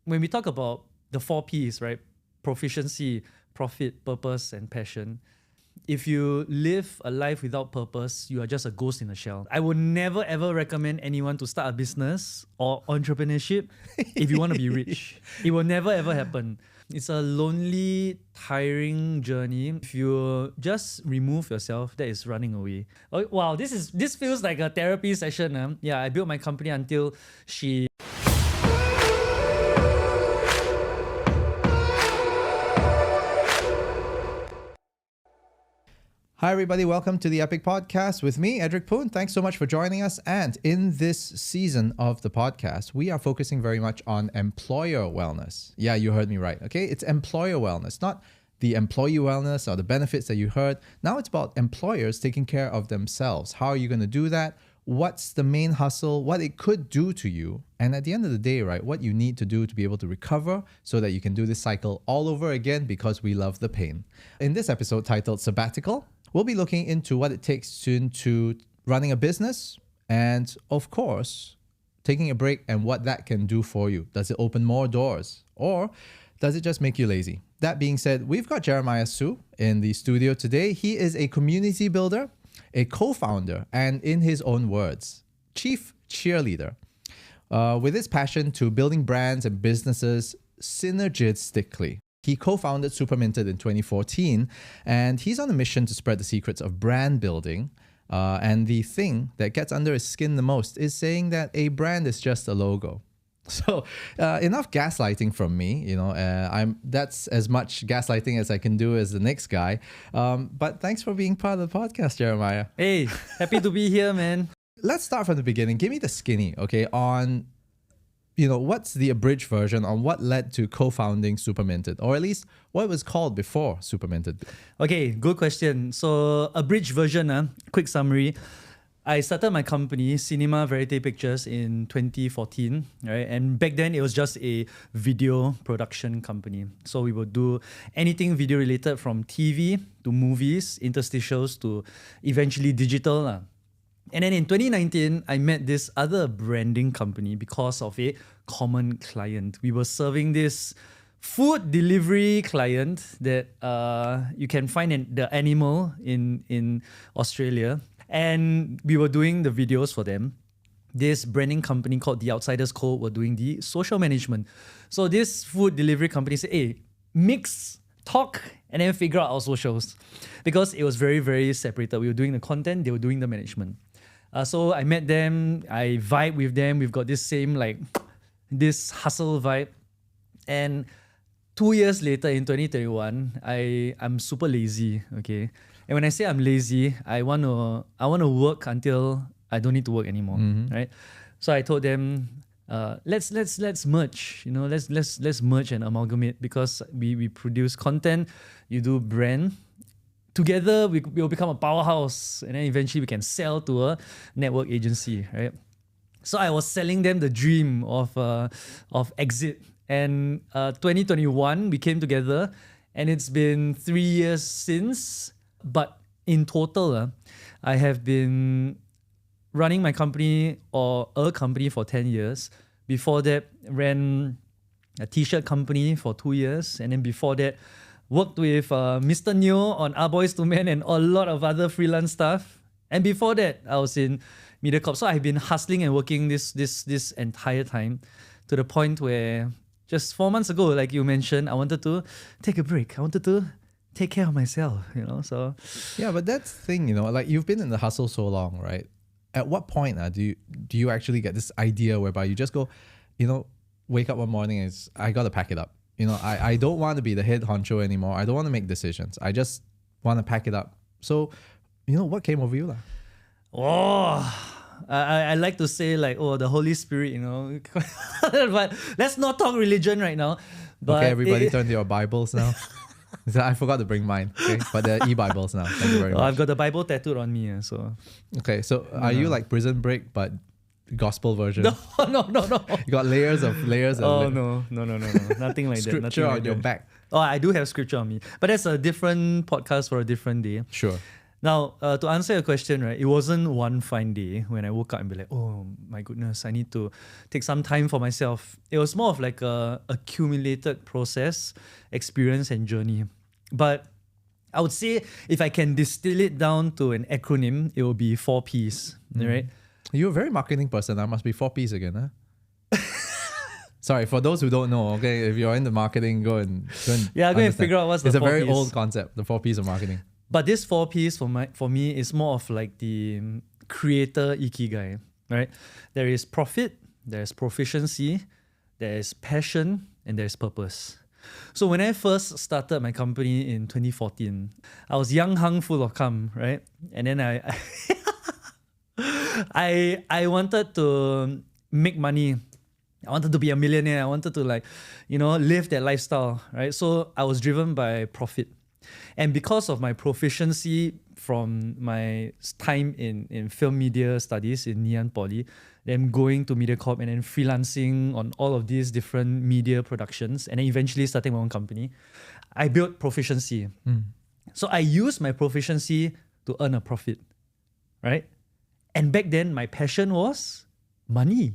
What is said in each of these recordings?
when we talk about the 4 Ps, right? Proficiency, profit, purpose, and passion. If you live a life without purpose, you are just a ghost in a shell. I would never ever recommend anyone to start a business or entrepreneurship if you want to be rich. It will never ever happen. It's a lonely, tiring journey. If you just remove yourself, that is running away. Oh, wow, this feels like a therapy session. Yeah, I built my company until she... Hi everybody, welcome to the Epic Podcast with me, Edric Poon. Thanks so much for joining us. And in this season of the podcast, we are focusing very much on employer wellness. Yeah, you heard me right, okay? It's employer wellness, not the employee wellness or the benefits that you heard. Now it's about employers taking care of themselves. How are you going to do that? What's the main hustle? What it could do to you? And at the end of the day, right, what you need to do to be able to recover so that you can do this cycle all over again because we love the pain. In this episode titled Sabbatical, we'll be looking into what it takes into running a business and, of course, taking a break and what that can do for you. Does it open more doors or does it just make you lazy? That being said, we've got Jeremiah Su in the studio today. He is a community builder, a co-founder, and in his own words, chief cheerleader. With his passion to building brands and businesses synergistically. He co-founded Superminted in 2014, and he's on a mission to spread the secrets of brand building. And the thing that gets under his skin the most is saying that a brand is just a logo. So enough gaslighting from me. That's as much gaslighting as I can do as the next guy. But thanks for being part of the podcast, Jeremiah. Hey, happy to be here, man. Let's start from the beginning. Give me the skinny, okay, on... what's the abridged version on what led to co-founding Superminted, or at least what it was called before Superminted? Okay, good question. So, abridged version, quick summary. I started my company, Cinema Verite Pictures, in 2014, right? And back then, it was just a video production company. So, we would do anything video related from TV to movies, interstitials to eventually digital. And then in 2019, I met this other branding company because of a common client. We were serving this food delivery client that you can find in the animal in Australia. And we were doing the videos for them. This branding company called The Outsiders Co. were doing the social management. So this food delivery company said, hey, mix, talk, and then figure out our socials. Because it was very, very separated. We were doing the content, they were doing the management. So I met them, I vibe with them. We've got this same this hustle vibe. And 2 years later in 2021, I'm super lazy, okay? And when I say I'm lazy, I want to work until I don't need to work anymore, right? So I told them, let's merge, let's merge and amalgamate because we produce content, you do brand. Together, we'll become a powerhouse, and then eventually we can sell to a network agency, right? So I was selling them the dream of exit. And 2021, we came together, and it's been 3 years since. But in total, I have been running my company or a company for 10 years. Before that, ran a t-shirt company for 2 years, and then before that, worked with Mr. Neo on Our Boys to Men and a lot of other freelance stuff. And before that, I was in MediaCorp. So I've been hustling and working this entire time to the point where just 4 months ago, like you mentioned, I wanted to take a break. I wanted to take care of myself, so... Yeah, but that's the thing, you've been in the hustle so long, right? At what point do you actually get this idea whereby you just go, wake up one morning and I got to pack it up. I don't want to be the head honcho anymore. I don't want to make decisions. I just want to pack it up. So, what came over you? I like to say the Holy Spirit, but let's not talk religion right now. But okay, everybody turn to your Bibles now. I forgot to bring mine, okay? But they're e-Bibles now. Thank you very much. I've got the Bible tattooed on me, so... Okay, so are you like Prison Break, but gospel version? No. You got layers. Oh, no. Nothing like that. Scripture Nothing on like your that. back. Oh, I do have scripture on me. But that's a different podcast for a different day. Sure. Now, to answer your question, right, it wasn't one fine day when I woke up and be like, oh my goodness, I need to take some time for myself. It was more of like a accumulated process, experience, and journey. But I would say if I can distill it down to an acronym, it will be 4 Ps, right? You're a very marketing person. I must be 4 Ps again, huh? Sorry, for those who don't know, okay, if you're in the marketing, go and go and figure out what's the 4 Ps. It's a very old concept, the 4 Ps of marketing. But this 4 Ps for me is more of like the creator ikigai, right? There is profit, there's proficiency, there's passion, and there's purpose. So when I first started my company in 2014, I was young, hung, full of cum, right? And then I wanted to make money. I wanted to be a millionaire. I wanted to live that lifestyle, right? So I was driven by profit. And because of my proficiency from my time in film media studies in Ngee Ann Poly, then going to MediaCorp and then freelancing on all of these different media productions and then eventually starting my own company, I built proficiency. So I used my proficiency to earn a profit, right? And back then, my passion was money.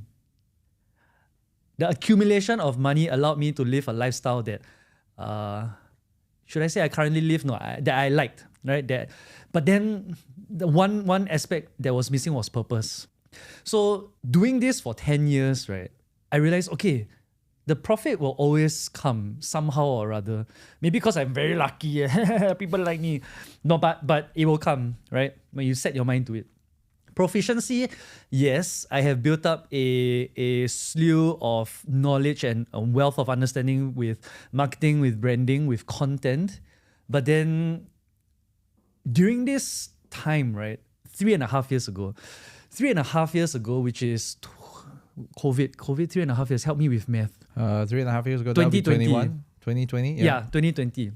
The accumulation of money allowed me to live a lifestyle that, should I say I currently live? No, that I liked, right? But then the one aspect that was missing was purpose. So doing this for 10 years, right, I realized, okay, the profit will always come somehow or other. Maybe because I'm very lucky, people like me. No, but it will come, right? When you set your mind to it. Proficiency, yes, I have built up a slew of knowledge and a wealth of understanding with marketing, with branding, with content. But then during this time, right, 3.5 years ago, which is COVID 3.5 years, helped me with math. 3.5 years ago, 2020. 2020? Yeah, 2020.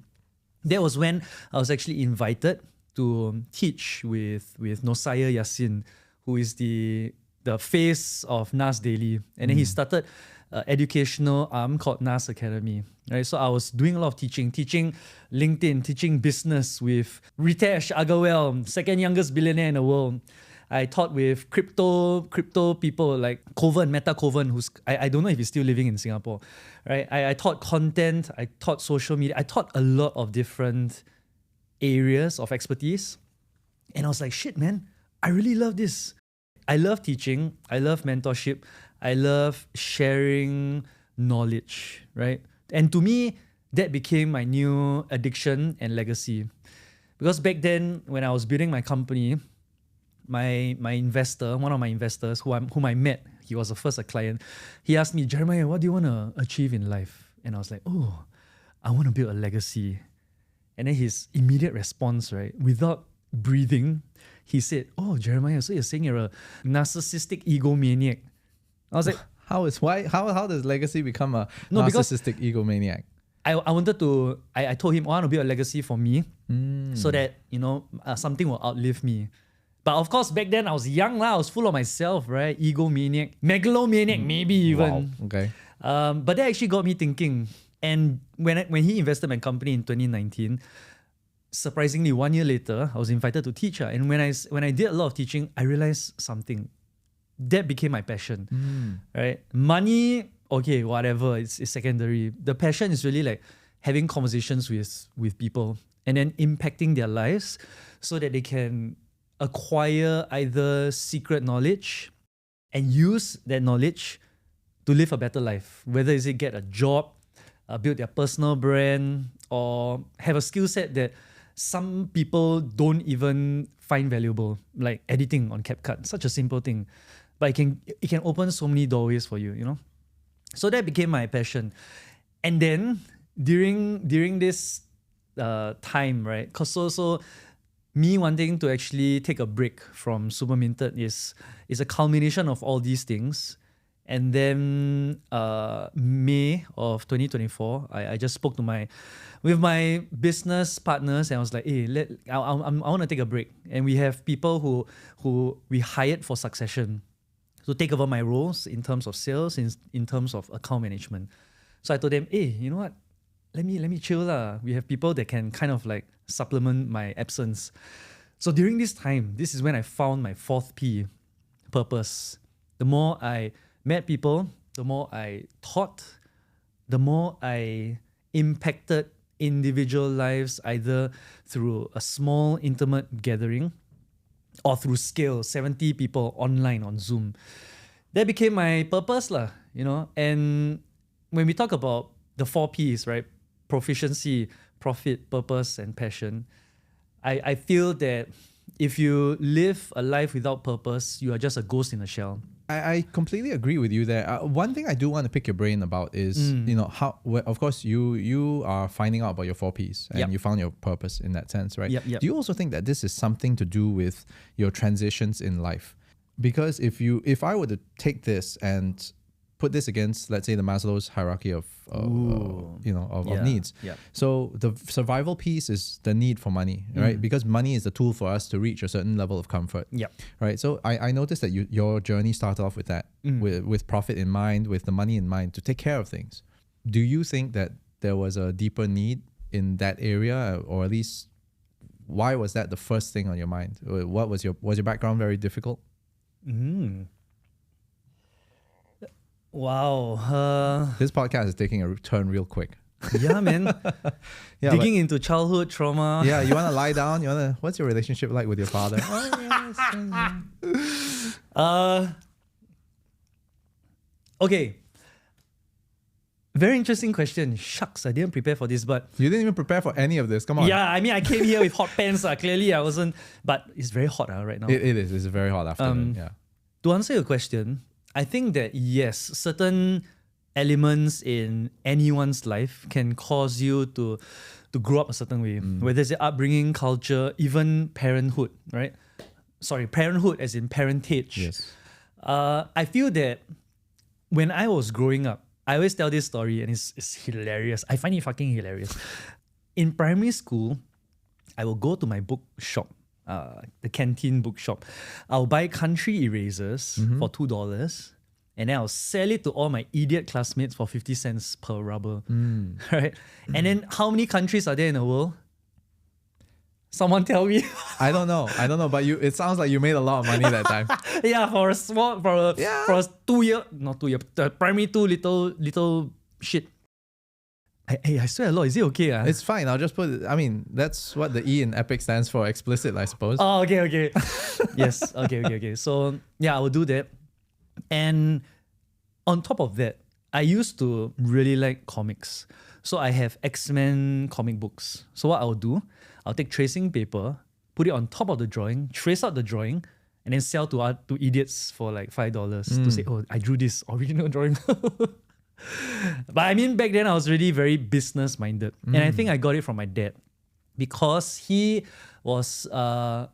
That was when I was actually invited to teach with Nosaya Yassin, who is the face of NAS Daily. And then he started an educational arm called NAS Academy. Right? So I was doing a lot of teaching LinkedIn, teaching business with Ritesh Agarwal, second youngest billionaire in the world. I taught with crypto people like Kovan, Meta Kovan, who's I don't know if he's still living in Singapore. Right? I taught content, I taught social media, I taught a lot of different areas of expertise. And I was like, shit, man, I really love this. I love teaching. I love mentorship. I love sharing knowledge, right? And to me, that became my new addiction and legacy. Because back then, when I was building my company, my investor, one of my investors whom I met, he was the first client, he asked me, Jeremiah, what do you want to achieve in life? And I was like, oh, I want to build a legacy. And then his immediate response, right, without breathing, he said, oh, Jeremiah, so you're saying you're a narcissistic egomaniac. I was like, how does legacy become a narcissistic egomaniac? I told him, I want to build a legacy for me so that, something will outlive me. But of course, back then I was young, I was full of myself, right? Egomaniac, megalomaniac, maybe even. Wow. Okay. But that actually got me thinking. And when he invested in my company in 2019, surprisingly, 1 year later, I was invited to teach. And when I did a lot of teaching, I realized something. That became my passion, right? Money, okay, whatever, it's secondary. The passion is really like having conversations with people and then impacting their lives so that they can acquire either secret knowledge and use that knowledge to live a better life. Whether it's get a job, build their personal brand, or have a skill set that some people don't even find valuable, like editing on CapCut. Such a simple thing. But it can open so many doorways for you, So that became my passion. And then during this time, right? Cause so me wanting to actually take a break from Superminted is a culmination of all these things. And then May of 2024, I just spoke with my business partners, and I was like, hey, I want to take a break. And we have people who we hired for succession to take over my roles in terms of sales, in terms of account management. So I told them, hey, you know what? Let me chill lah. We have people that can kind of like supplement my absence. So during this time, this is when I found my fourth P, purpose. The more I met people, the more I taught, the more I impacted individual lives, either through a small intimate gathering or through scale, 70 people online on Zoom. That became my purpose, And when we talk about the 4 Ps, right? Proficiency, profit, purpose, and passion. I feel that if you live a life without purpose, you are just a ghost in a shell. I completely agree with you there. One thing I do want to pick your brain about is, of course, you are finding out about your 4 Ps and you found your purpose in that sense, right? Yep. Do you also think that this is something to do with your transitions in life? Because if I were to take this and put this against, let's say, the Maslow's hierarchy of needs. Yeah. So the survival piece is the need for money, right? Because money is the tool for us to reach a certain level of comfort. Yeah. Right. So I noticed that your journey started off with that, with profit in mind, with the money in mind, to take care of things. Do you think that there was a deeper need in that area, or at least why was that the first thing on your mind? What was your background very difficult? Wow. This podcast is taking a turn real quick. Yeah, man. Digging into childhood trauma. Yeah, you want to lie down? What's your relationship like with your father? Okay. Very interesting question. Shucks, I didn't prepare for this, but... You didn't even prepare for any of this. Come on. Yeah, I mean, I came here with hot pants. Clearly, I wasn't... But it's very hot right now. It is. It's a very hot afternoon. Yeah. To answer your question, I think that yes, certain elements in anyone's life can cause you to grow up a certain way. Whether it's upbringing, culture, even parenthood, right? Sorry, parenthood as in parentage. Yes. I feel that when I was growing up, I always tell this story and it's hilarious. I find it fucking hilarious. In primary school, I will go to my bookshop, the canteen bookshop. I'll buy country erasers for $2, and then I'll sell it to all my idiot classmates for 50 cents per rubber. Right? And then how many countries are there in the world? Someone tell me. I don't know, but it sounds like you made a lot of money that time. Yeah, for a 2-year, not 2 year, primary 2 little shit. Hey, I swear a lot. Is it okay? It's fine. I'll just put it. I mean, that's what the E in EPIC stands for, explicit, I suppose. Oh, okay. Yes, okay. So, yeah, I will do that. And on top of that, I used to really like comics. So I have X-Men comic books. So what I'll do, I'll take tracing paper, put it on top of the drawing, trace out the drawing, and then sell to idiots for like $5 to say, oh, I drew this original drawing. But I mean, back then I was really very business minded. And I think I got it from my dad because he was, I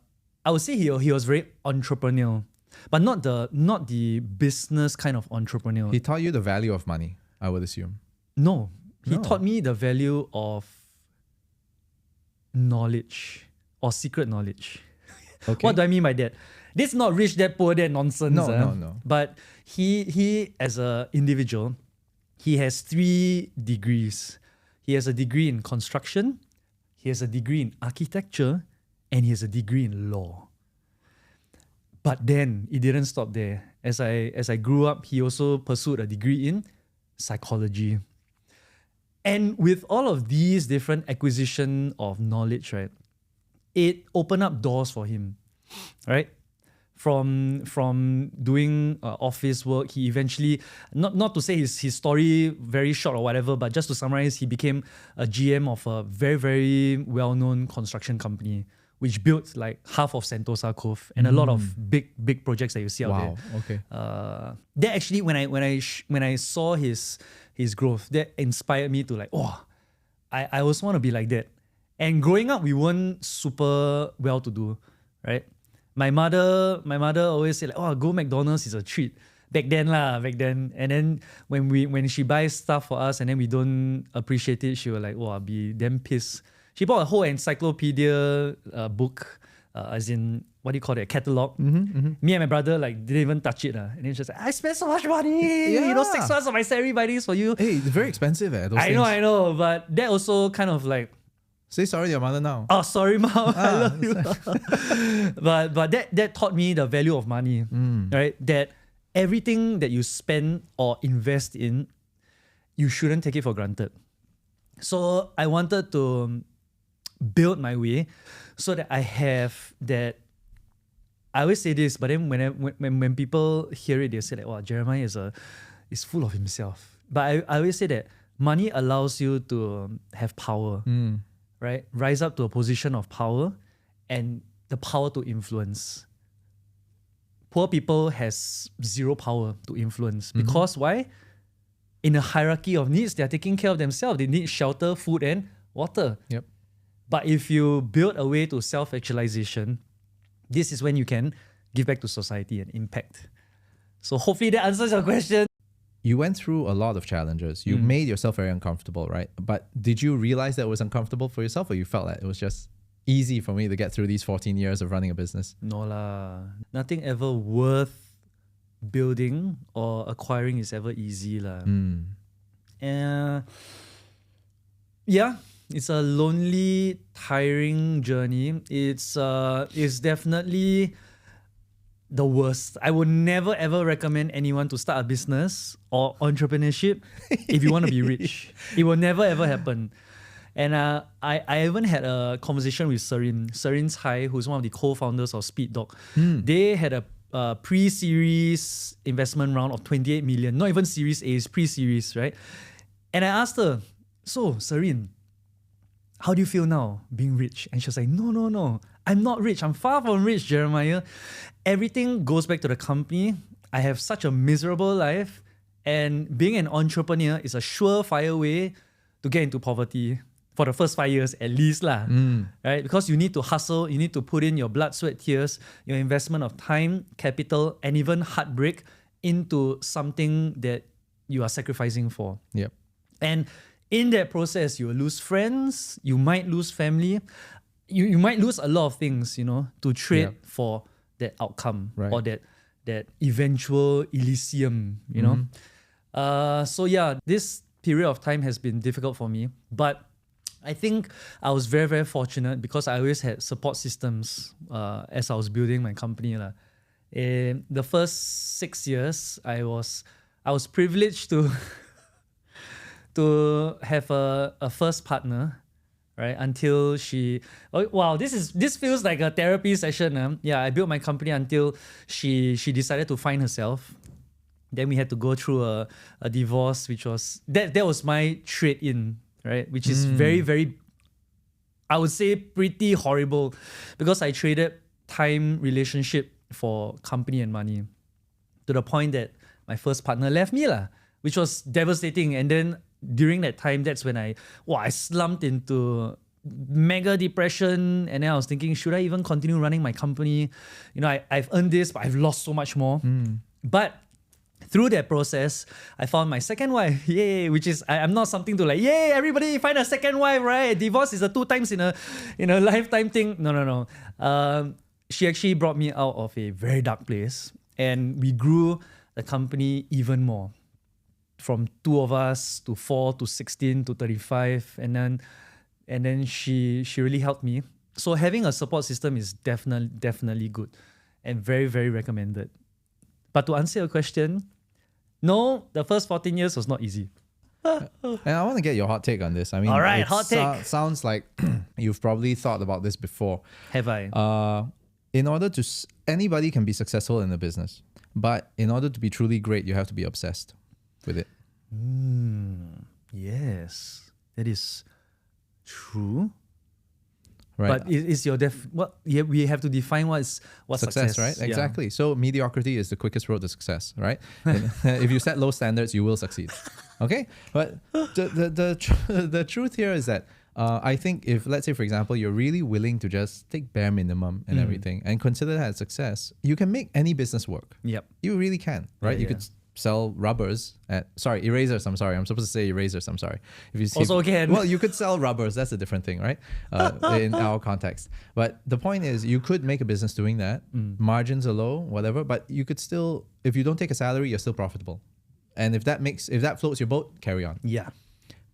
would say he was very entrepreneurial, but not the business kind of entrepreneurial. He taught you the value of money, I would assume. No, he taught me the value of knowledge or secret knowledge. Okay. What do I mean by that? This is not rich dad, poor dad nonsense. No. But he as an individual, he has 3 degrees. He has a degree in construction, he has a degree in architecture, and he has a degree in law. But then it didn't stop there. As I grew up, he also pursued a degree in psychology. And with all of these different acquisition of knowledge, right, it opened up doors for him, right? From doing office work, he eventually, not to say his story very short or whatever, but just to summarize, he became a GM of a very, very well-known construction company, which built like half of Sentosa Cove and a lot of big projects that you see out there. Wow, okay. That actually, when I saw his growth, that inspired me to like, I also want to be like that. And growing up, we weren't super well-to-do, right? My mother always said like, go McDonald's is a treat. Back then. And then when she buys stuff for us and then we don't appreciate it, she will like, be damn pissed. She bought a whole encyclopedia book, as in, what do you call it, a catalog. Me and my brother like didn't even touch it. And then she's like, I spent so much money. Yeah. 6 months of my salary buy this for you. Hey, it's very expensive. Those I know, but that also kind of like Say sorry to your mother now. Oh, sorry, mom. I love you. but that taught me the value of money, right? That everything that you spend or invest in, you shouldn't take it for granted. So I wanted to build my way so that I have that. I always say this, but then when people hear it, they say that, wow, Jeremiah is full of himself. But I always say that money allows you to have power, right? Rise up to a position of power and the power to influence. Poor people has zero power to influence because why? In a hierarchy of needs, they're taking care of themselves. They need shelter, food, and water. Yep. But if you build a way to self-actualization, this is when you can give back to society and impact. So hopefully that answers your question. You went through a lot of challenges. You made yourself very uncomfortable, right? But did you realize that it was uncomfortable for yourself, or you felt like it was just easy for me to get through these 14 years of running a business? No lah. Nothing ever worth building or acquiring is ever easy lah. Yeah, it's a lonely, tiring journey. It's definitely the worst. I would never ever recommend anyone to start a business or entrepreneurship if you want to be rich. It will never ever happen. And I even had a conversation with Serin Tsai, who's one of the co-founders of Speed Dog. They had a pre-series investment round of 28 million. Not even Series A, it's pre-series, right? And I asked her, so Serin, how do you feel now being rich? And she was like, no, I'm not rich. I'm far from rich, Jeremiah. Everything goes back to the company. I have such a miserable life. And being an entrepreneur is a surefire way to get into poverty for the first 5 years at least lah. Right? Because you need to hustle, you need to put in your blood, sweat, tears, your investment of time, capital, and even heartbreak into something that you are sacrificing for. Yep. And in that process, you will lose friends, you might lose family, you might lose a lot of things, to trade for that outcome or that eventual Elysium, So yeah, this period of time has been difficult for me, but I think I was very, very fortunate because I always had support systems as I was building my company. In the first 6 years, I was privileged to to have a first partner, right? Until she, this feels like a therapy session. Yeah, I built my company until she decided to find herself. Then we had to go through a divorce, which was that was my trade-in, right? Which is very, very, I would say pretty horrible, because I traded time, relationship for company and money, to the point that my first partner left me which was devastating. And then during that time, that's when I slumped into mega depression. And then I was thinking, should I even continue running my company? I've earned this, but I've lost so much more. But through that process, I found my second wife. Yay! Which is, I'm not something to yay, everybody find a second wife, right? Divorce is a 2 times in a lifetime thing. No. She actually brought me out of a very dark place, and we grew the company even more. From 2 of us to 4 to 16 to 35, and then she really helped me. So having a support system is definitely good and very, very recommended. But to answer your question, no, the first 14 years was not easy. And I want to get your hot take on this. I mean, all right, hot take. Sounds like you've probably thought about this before. Have I? In order to, anybody can be successful in a business, but in order to be truly great, you have to be obsessed with it. Yes, that is true. Right. But is your we have to define what's success, right? Yeah. Exactly. So mediocrity is the quickest road to success, right? And if you set low standards, you will succeed. Okay. But the truth here is that I think if, let's say, for example, you're really willing to just take bare minimum and everything and consider that success, you can make any business work. Yep. You really can, right? You could sell erasers. I'm sorry. I'm supposed to say erasers. I'm sorry. If you see, also can. Well, you could sell rubbers. That's a different thing, right? In our context. But the point is, you could make a business doing that. Margins are low, whatever. But you could still, if you don't take a salary, you're still profitable. And if that floats your boat, carry on. Yeah.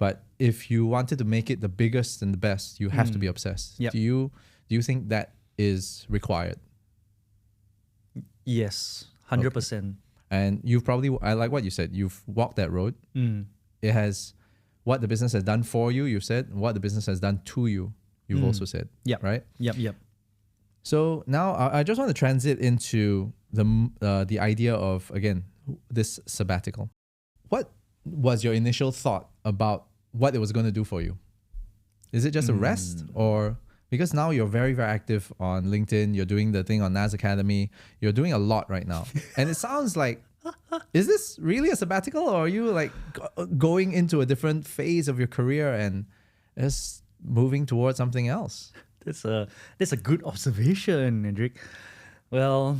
But if you wanted to make it the biggest and the best, you have to be obsessed. Yep. Do you think that is required? Yes, 100%. And you've probably, I like what you said, you've walked that road. It has what the business has done for you, you've said, what the business has done to you, you've also said. Yep. Right? Yep. So now I just want to transit into the idea of, again, this sabbatical. What was your initial thought about what it was going to do for you? Is it just a rest, or because now you're very, very active on LinkedIn, you're doing the thing on NAS Academy, you're doing a lot right now. And it sounds like, is this really a sabbatical, or are you like going into a different phase of your career and just moving towards something else? That's a good observation, Edric. Well,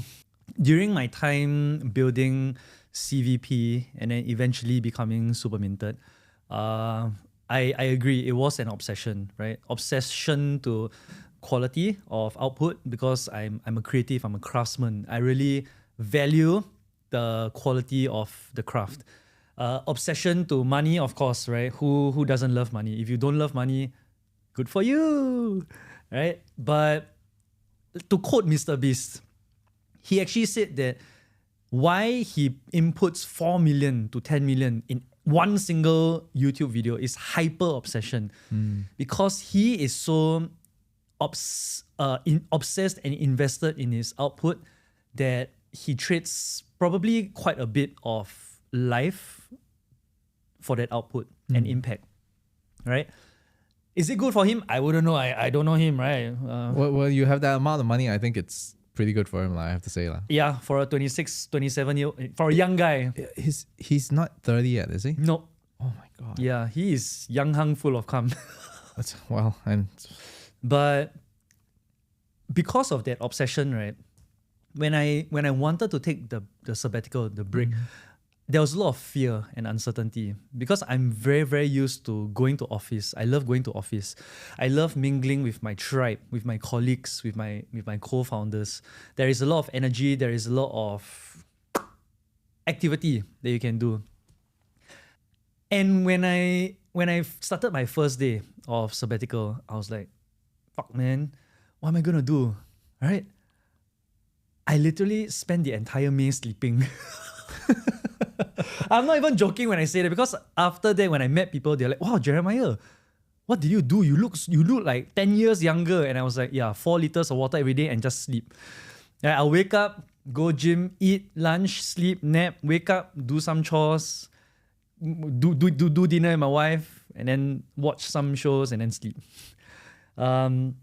during my time building CVP and then eventually becoming Superminted, I agree, it was an obsession, right? Obsession to quality of output, because I'm a creative, I'm a craftsman. I really value the quality of the craft. Obsession to money, of course, right? Who doesn't love money? If you don't love money, good for you, right? But to quote Mr. Beast, he actually said that why he inputs 4 million to 10 million in one single YouTube video is hyper obsession, because he is so obsessed and invested in his output that he trades probably quite a bit of life for that output and impact, right? Is it good for him? I wouldn't know. I don't know him, right? Well, you have that amount of money. I think it's pretty good for him, I have to say. Yeah, for a 26, 27-year-old, for a young guy. He's not 30 yet, is he? No. Oh my God. Yeah, he is young hung full of cum. But because of that obsession, right? When I wanted to take the sabbatical, the break, there was a lot of fear and uncertainty, because I'm very, very used to going to office. I love going to office. I love mingling with my tribe, with my colleagues, with my co-founders. There is a lot of energy. There is a lot of activity that you can do. And when I started my first day of sabbatical, I was like, fuck, man, what am I gonna do? Right? I literally spent the entire May sleeping. I'm not even joking when I say that, because after that, when I met people, they're like, wow, Jeremiah, what did you do? You look like 10 years younger. And I was like, yeah, 4 liters of water every day and just sleep. Yeah, I'll wake up, go gym, eat lunch, sleep, nap, wake up, do some chores, do dinner with my wife, and then watch some shows and then sleep. And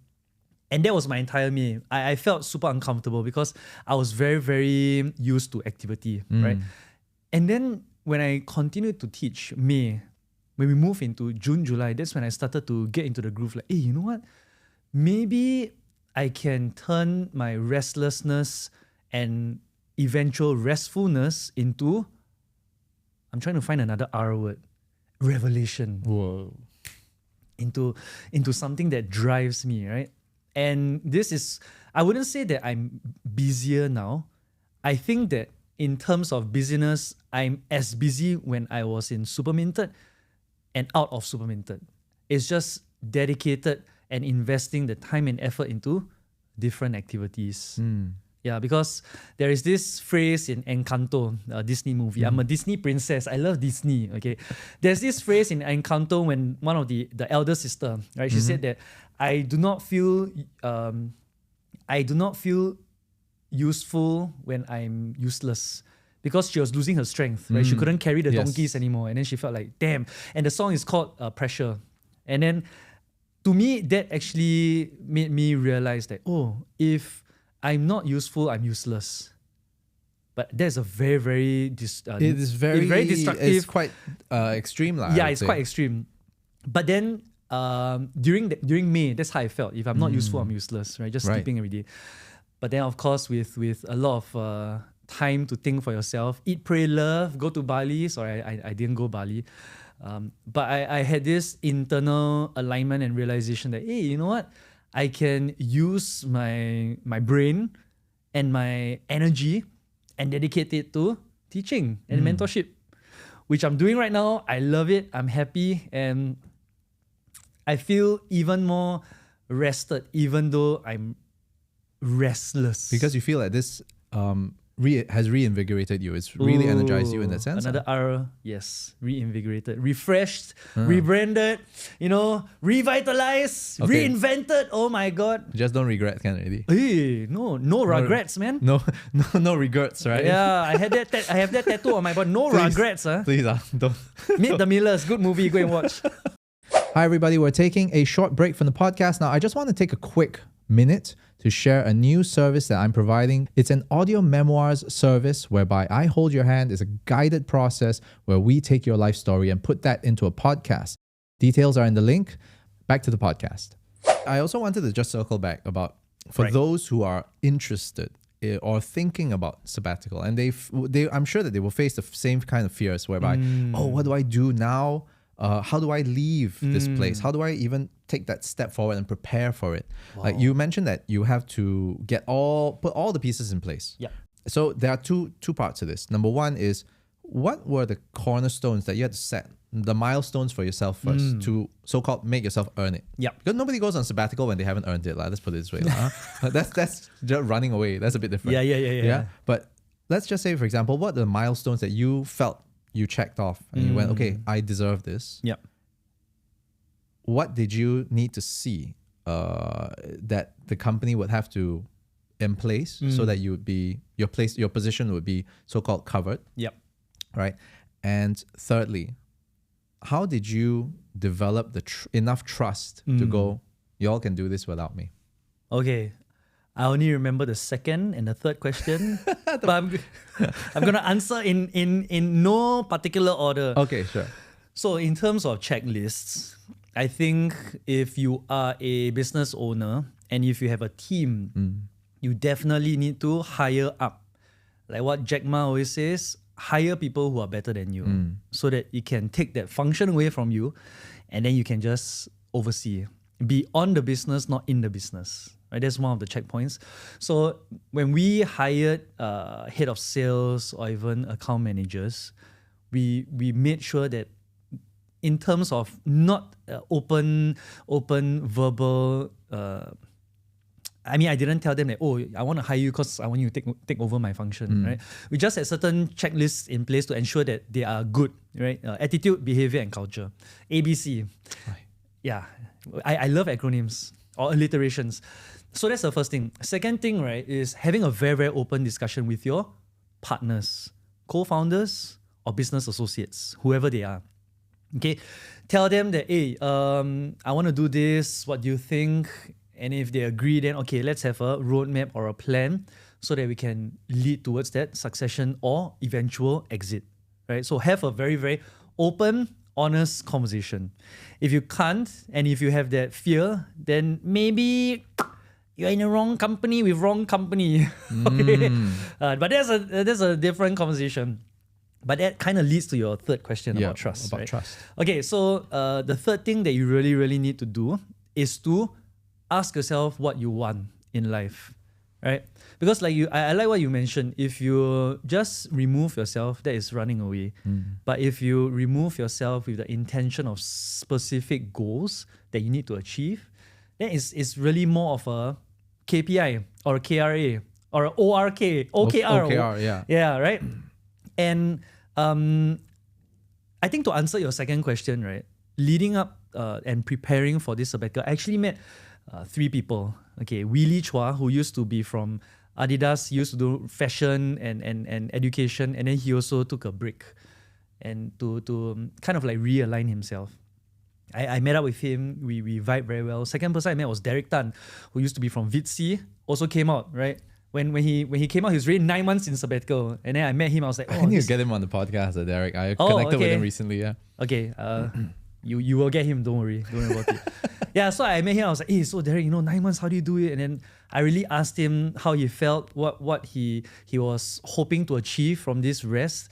that was my entire May. I felt super uncomfortable because I was very, very used to activity, right? And then when I continued to teach May, when we moved into June, July, that's when I started to get into the groove. Like, hey, you know what? Maybe I can turn my restlessness and eventual restfulness into, I'm trying to find another R word, revelation. Whoa. Into something that drives me, right? And this is, I wouldn't say that I'm busier now. I think that in terms of busyness, I'm as busy when I was in Superminted and out of Superminted. It's just dedicated and investing the time and effort into different activities. Yeah, because there is this phrase in Encanto, a Disney movie. I'm a Disney princess. I love Disney. Okay, there's this phrase in Encanto when one of the elder sister, right? She said that I do not feel useful when I'm useless, because she was losing her strength. Right, she couldn't carry the donkeys anymore, and then she felt like, damn. And the song is called Pressure. And then to me, that actually made me realize that, oh, if I'm not useful, I'm useless. But that's a very, very it is very destructive. It's quite extreme. Yeah, it's quite extreme. But then during May, that's how I felt. If I'm not useful, I'm useless. Right, just sleeping every day. But then, of course, with a lot of time to think for yourself, eat, pray, love, go to Bali. Sorry, I didn't go Bali. But I had this internal alignment and realization that, hey, you know what? I can use my brain and my energy and dedicate it to teaching and mentorship, which I'm doing right now. I love it. I'm happy. And I feel even more rested, even though I'm restless. Because you feel like this has reinvigorated you. It's really energized you in that sense. Another R, yes. Reinvigorated, refreshed, rebranded, revitalized, reinvented. Oh my God. Just don't regret, can already. Hey, no regrets, man. No regrets, right? Yeah, I have that tattoo on my body. No regrets, huh? Please, don't. Meet the Millers, good movie. Go and watch. Hi, everybody. We're taking a short break from the podcast. Now, I just want to take a quick minute to share a new service that I'm providing. It's an audio memoirs service whereby I hold your hand. It's a guided process where we take your life story and put that into a podcast. Details are in the link. Back to the podcast. I also wanted to just circle back about for those who are interested or thinking about sabbatical, and I'm sure that they will face the same kind of fears whereby, what do I do now? How do I leave this place? How do I even take that step forward and prepare for it? Wow. Like you mentioned that you have to put all the pieces in place. Yeah. So there are two parts to this. Number one is, what were the cornerstones that you had to set, the milestones for yourself first to so-called make yourself earn it? Yeah. Because nobody goes on sabbatical when they haven't earned it. Let's put it this way. That's just running away. That's a bit different. Yeah. But let's just say, for example, what are the milestones that you felt you checked off and you went, okay, I deserve this. Yeah. What did you need to see that the company would have to in place so that you would be your position would be so-called covered? Yep. Right. And thirdly, how did you develop the enough trust to go, y'all can do this without me? Okay. I only remember the second and the third question, but I'm gonna answer in no particular order. Okay, sure. So in terms of checklists, I think if you are a business owner and if you have a team, you definitely need to hire up. Like what Jack Ma always says, hire people who are better than you so that you can take that function away from you and then you can just oversee. Be on the business, not in the business. Right, that's one of the checkpoints. So when we hired head of sales or even account managers, we made sure that in terms of not open verbal. I didn't tell them that, I want to hire you because I want you to take over my function, right? We just had certain checklists in place to ensure that they are good, right? Attitude, behavior, and culture. ABC. Yeah, I love acronyms or alliterations. So that's the first thing. Second thing, right, is having a very, very open discussion with your partners, co-founders, or business associates, whoever they are. Okay, tell them that, hey, I want to do this. What do you think? And if they agree, then okay, let's have a roadmap or a plan so that we can lead towards that succession or eventual exit. Right? So have a very, very open, honest conversation. If you can't, and if you have that fear, then maybe you're in the wrong company with wrong company. Okay, but there's a different conversation. But that kind of leads to your third question about trust. About trust. Okay, so the third thing that you really, really need to do is to ask yourself what you want in life, right? Because I like what you mentioned. If you just remove yourself, that is running away. But if you remove yourself with the intention of specific goals that you need to achieve, then it's really more of a KPI or a KRA or a OKR. OKR, Yeah, right? And I think to answer your second question, right, leading up and preparing for this sabbatical, I actually met 3 people. Okay, Willie Chua, who used to be from Adidas, used to do fashion and education, and then he also took a break and to kind of like realign himself. I met up with him, we vibe very well. Second person I met was Derek Tan, who used to be from Vitsi, also came out, right? When he came out, he was really 9 months in sabbatical. And then I met him, I was like, I need to get him on the podcast, Derek. I connected with him recently, yeah. Okay, you will get him, don't worry about it. Yeah, so I met him, I was like, hey, so Derek, 9 months, how do you do it? And then I really asked him how he felt, what he was hoping to achieve from this rest.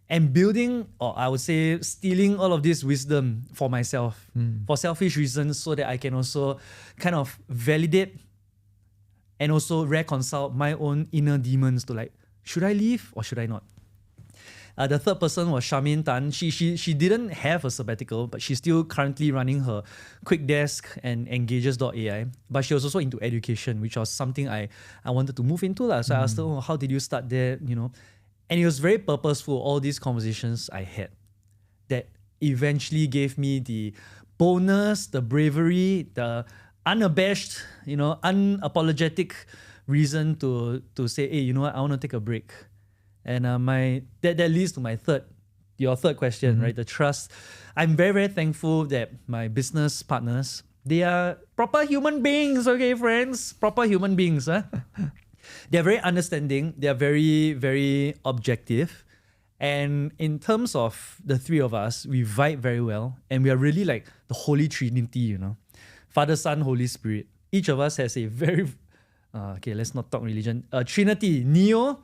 And building, or I would say stealing all of this wisdom for myself, for selfish reasons, so that I can also kind of validate and also reconcile my own inner demons to like, should I leave or should I not? The third person was Charmaine Tan. She didn't have a sabbatical, but she's still currently running her Quick Desk and Engages.ai. But she was also into education, which was something I wanted to move into. So I asked her, how did you start there? And it was very purposeful, all these conversations I had that eventually gave me the boldness, the bravery, the unabashed, unapologetic reason to say, hey, you know what, I want to take a break. And that leads to your third question, right? The trust. I'm very, very thankful that my business partners, they are proper human beings, okay, friends? Proper human beings. Huh? They're very understanding. They're very, very objective. And in terms of the three of us, we vibe very well. And we are really like the Holy Trinity, Father, Son, Holy Spirit. Each of us has a very... okay, let's not talk religion. Trinity, Neo...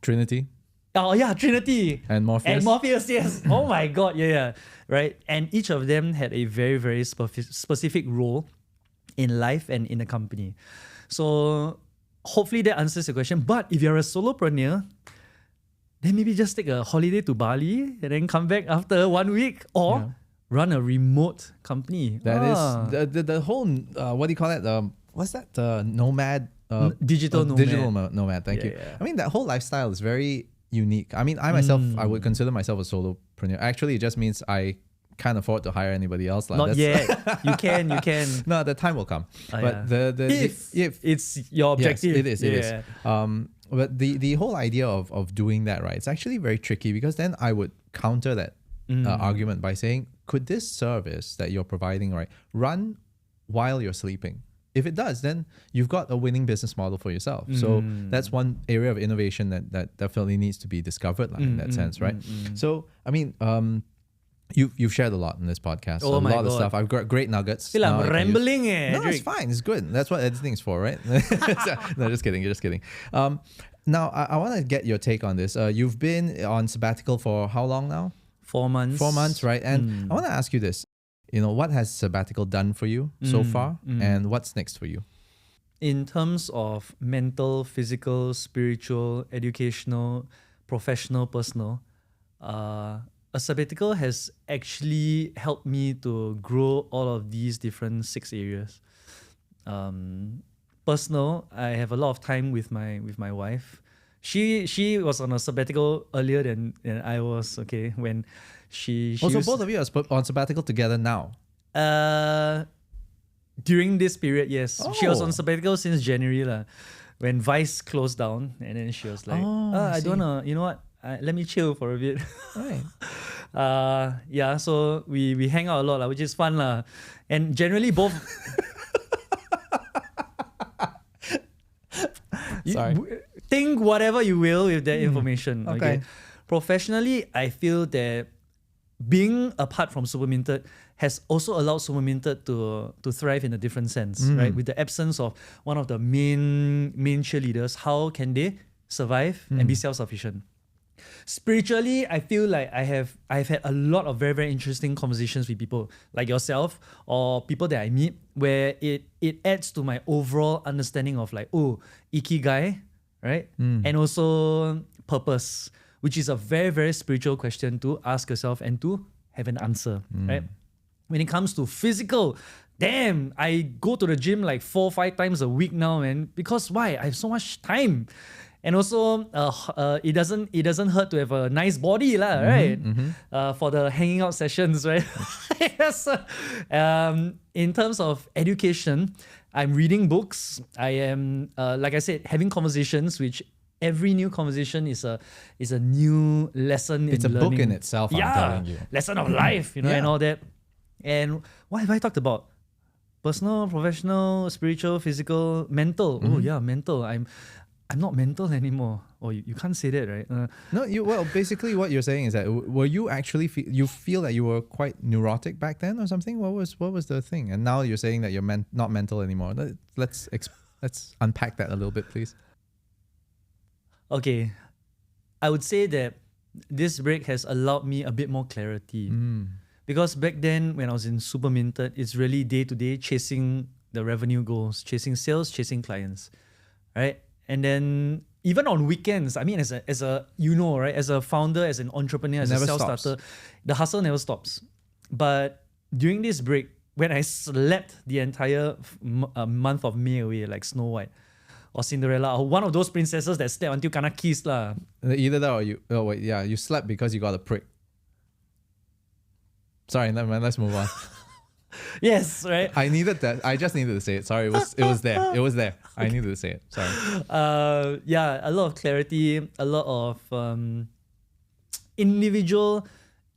Trinity. Oh yeah, Trinity. And Morpheus. And Morpheus, yes. Oh my God, yeah. Right. And each of them had a very, very specific role in life and in the company. So hopefully that answers your question. But if you're a solopreneur, then maybe just take a holiday to Bali and then come back after 1 week, or run a remote company. That is the whole, what do you call it? What's that? Nomad. Digital nomad. Digital nomad, thank you. Yeah. I mean, that whole lifestyle is very unique. I mean, I myself, I would consider myself a solopreneur. Actually, it just means I can't afford to hire anybody else. Not yet. You can. No, the time will come. But if it's your objective. Yes, it is. But the whole idea of doing that, right, it's actually very tricky, because then I would counter that argument by saying, could this service that you're providing, right, run while you're sleeping? If it does, then you've got a winning business model for yourself. So that's one area of innovation that definitely needs to be discovered, in that sense, right? So, I mean, you've shared a lot in this podcast. Oh, a my lot of God. stuff. I've got great nuggets. I feel I'm rambling. No, Edric. it's fine. It's good. That's what editing is for, right? No, just kidding. Now, I want to get your take on this. You've been on sabbatical for how long now? 4 months. 4 months, right? And I want to ask you this. What has sabbatical done for you so far? And what's next for you? In terms of mental, physical, spiritual, educational, professional, personal, a sabbatical has actually helped me to grow all of these different 6 areas. Personal, I have a lot of time with my wife. She was on a sabbatical earlier than I was, okay, when she so both of you are on sabbatical together now? During this period, yes. She was on Oh. sabbatical since January when Vice closed down, and then she was like, I don't know, you know what? Let me chill for a bit. Right. Yeah, so we hang out a lot, which is fun. And generally both... Sorry. Think whatever you will with that information. Okay. Professionally, I feel that being apart from Superminted has also allowed Superminted to thrive in a different sense, right? With the absence of one of the main cheerleaders, how can they survive and be self-sufficient? Spiritually, I feel like I've had a lot of very, very interesting conversations with people like yourself or people that I meet, where it adds to my overall understanding of ikigai, right? And also purpose, which is a very, very spiritual question to ask yourself and to have an answer, right? When it comes to physical, damn, I go to the gym like 4 or 5 times a week now, man. Because why? I have so much time. And also, it doesn't hurt to have a nice body, right? For the hanging out sessions, right? Yes. In terms of education, I'm reading books. I am, like I said, having conversations, which every new conversation is a new lesson It's in a learning. book in itself, I'm telling you. Lesson of life, and all that. And what have I talked about? Personal, professional, spiritual, physical, mental. Oh yeah, mental. I'm not mental anymore. Oh, you can't say that, right? No, basically what you're saying is that were you actually you feel that you were quite neurotic back then or something? What was the thing? And now you're saying that you're not mental anymore. Let's unpack that a little bit, please. Okay, I would say that this break has allowed me a bit more clarity. Because back then when I was in Superminted, it's really day-to-day chasing the revenue goals, chasing sales, chasing clients, right? And then even on weekends, I mean, as a right, as a founder, as an entrepreneur, as a Never self-starter, the hustle never stops. But during this break, when I slept the entire month of May away, like Snow White or Cinderella, or one of those princesses that slept until kana kissed lah. Either that or you slept because you got a prick. Sorry, never mind, let's move on. Yes, right. I needed that. I just needed to say it. Sorry, it was there. It was there. I needed to say it. Sorry. Yeah, a lot of clarity, a lot of individual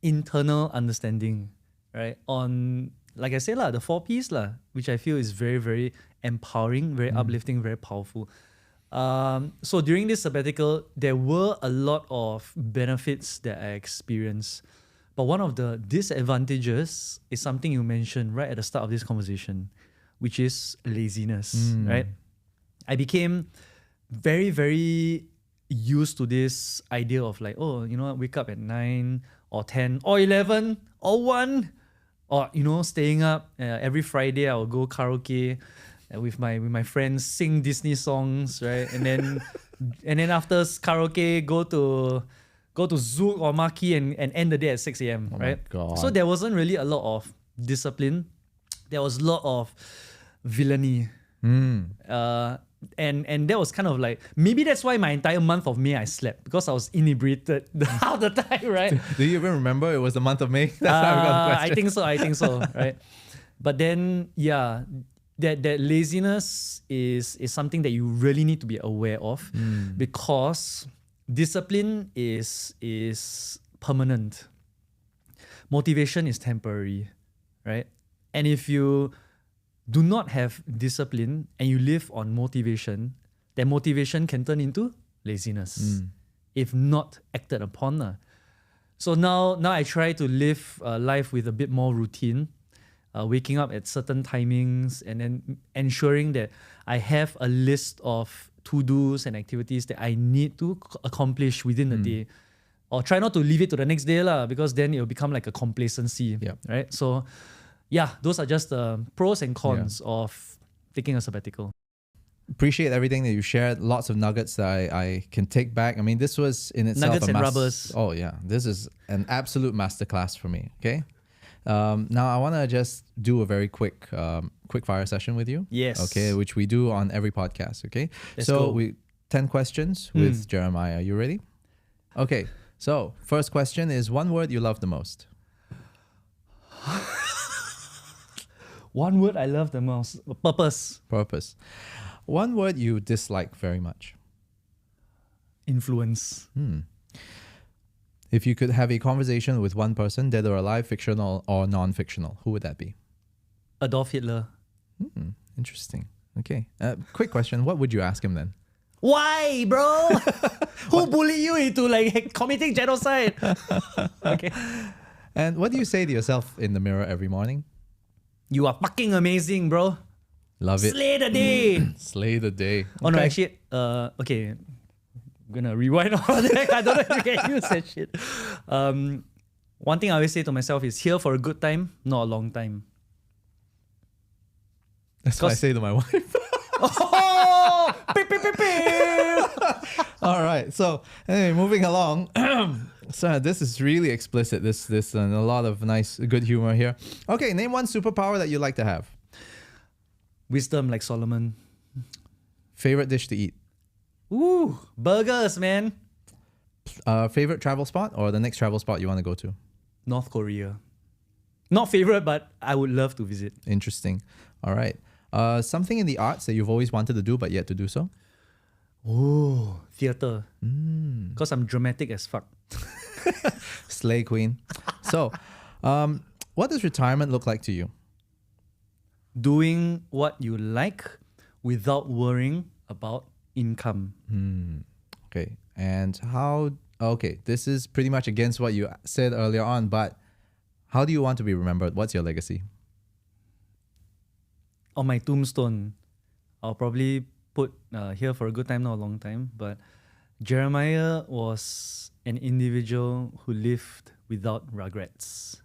internal understanding, right? On, like I said, the 4 Ps, which I feel is very, very empowering, very uplifting, very powerful. So during this sabbatical, there were a lot of benefits that I experienced. But one of the disadvantages is something you mentioned right at the start of this conversation, which is laziness, right? I became very, very used to this idea of like, oh, you know what, wake up at 9 or 10 or 11 or 1, or, you know, staying up every Friday. I will go karaoke with my friends, sing Disney songs, right? And then after karaoke, go to Zouk or Maki and end the day at 6 a.m. right? My God. So there wasn't really a lot of discipline. There was a lot of villainy. And that was kind of like, maybe that's why my entire month of May I slept, because I was inebriated half the time, right? Do you even remember it was the month of May? That's how we got the question. I think so, right? But then, yeah, that laziness is something that you really need to be aware of, because discipline is permanent. Motivation is temporary, right? And if you do not have discipline and you live on motivation, then motivation can turn into laziness if not acted upon. So now I try to live life with a bit more routine, waking up at certain timings, and then ensuring that I have a list of to-dos and activities that I need to accomplish within the day. Or try not to leave it to the next day, because then it will become like a complacency, right? So yeah, those are just the pros and cons of taking a sabbatical. Appreciate everything that you shared. Lots of nuggets that I can take back. I mean, this was in itself nuggets and rubbers. Oh yeah, this is an absolute masterclass for me. Okay. Now I want to just do a very quick fire session with you. Yes. Okay, which we do on every podcast. Okay. Let's so go. we 10 questions with Jeremiah. Are you ready? Okay. So first question is, one word you love the most. One word I love the most: purpose. Purpose. One word you dislike very much. Influence. If you could have a conversation with one person, dead or alive, fictional or non-fictional, who would that be? Adolf Hitler. Interesting. Okay. Quick question. What would you ask him then? Why, bro? Who bullied you into like committing genocide? Okay. And what do you say to yourself in the mirror every morning? You are fucking amazing, bro. Love it. Slay the day. Slay the day. Oh no, actually, okay. I'm gonna rewind all that. I don't know if you can use that shit. One thing I always say to myself is, here for a good time, not a long time. That's what I say to my wife. Oh! Beep, beep, beep, beep. All right. So anyway, moving along. So this is really explicit. This and a lot of nice, good humor here. Okay, name one superpower that you like to have. Wisdom like Solomon. Favorite dish to eat. Ooh, burgers, man. Favorite travel spot or the next travel spot you want to go to? North Korea. Not favorite, but I would love to visit. Interesting. All right. Something in the arts that you've always wanted to do but yet to do so? Oh, theater. Because I'm dramatic as fuck. Slay queen. So, what does retirement look like to you? Doing what you like without worrying about income. Okay. And how... Okay, this is pretty much against what you said earlier on, but how do you want to be remembered? What's your legacy? On my tombstone, I'll probably put here for a good time, not a long time, but Jeremiah was an individual who lived without regrets.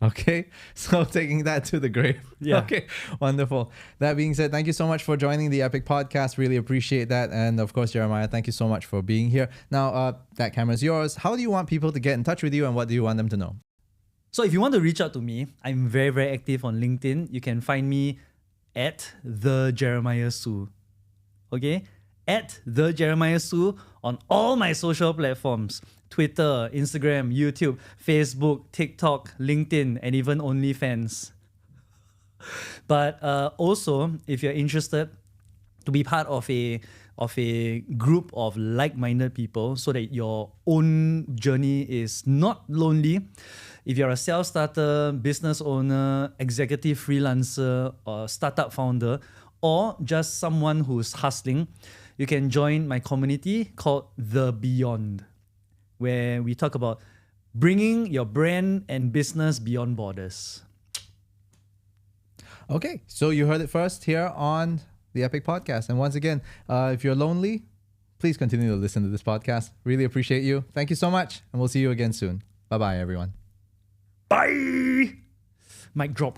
Okay, so taking that to the grave. Yeah. Okay, wonderful. That being said, thank you so much for joining the Epic Podcast. Really appreciate that. And of course, Jeremiah, thank you so much for being here. Now, that camera's yours. How do you want people to get in touch with you and what do you want them to know? So if you want to reach out to me, I'm very, very active on LinkedIn. You can find me at the Jeremiah Su. Okay? At the Jeremiah Su on all my social platforms. Twitter, Instagram, YouTube, Facebook, TikTok, LinkedIn, and even OnlyFans. But also, if you're interested to be part of a group of like-minded people so that your own journey is not lonely, if you're a self-starter, business owner, executive freelancer, or startup founder, or just someone who's hustling, you can join my community called The Beyond, where we talk about bringing your brand and business beyond borders. Okay, so you heard it first here on the Epic Podcast. And once again, if you're lonely, please continue to listen to this podcast. Really appreciate you. Thank you so much, and we'll see you again soon. Bye-bye, everyone. Bye! Mic drop.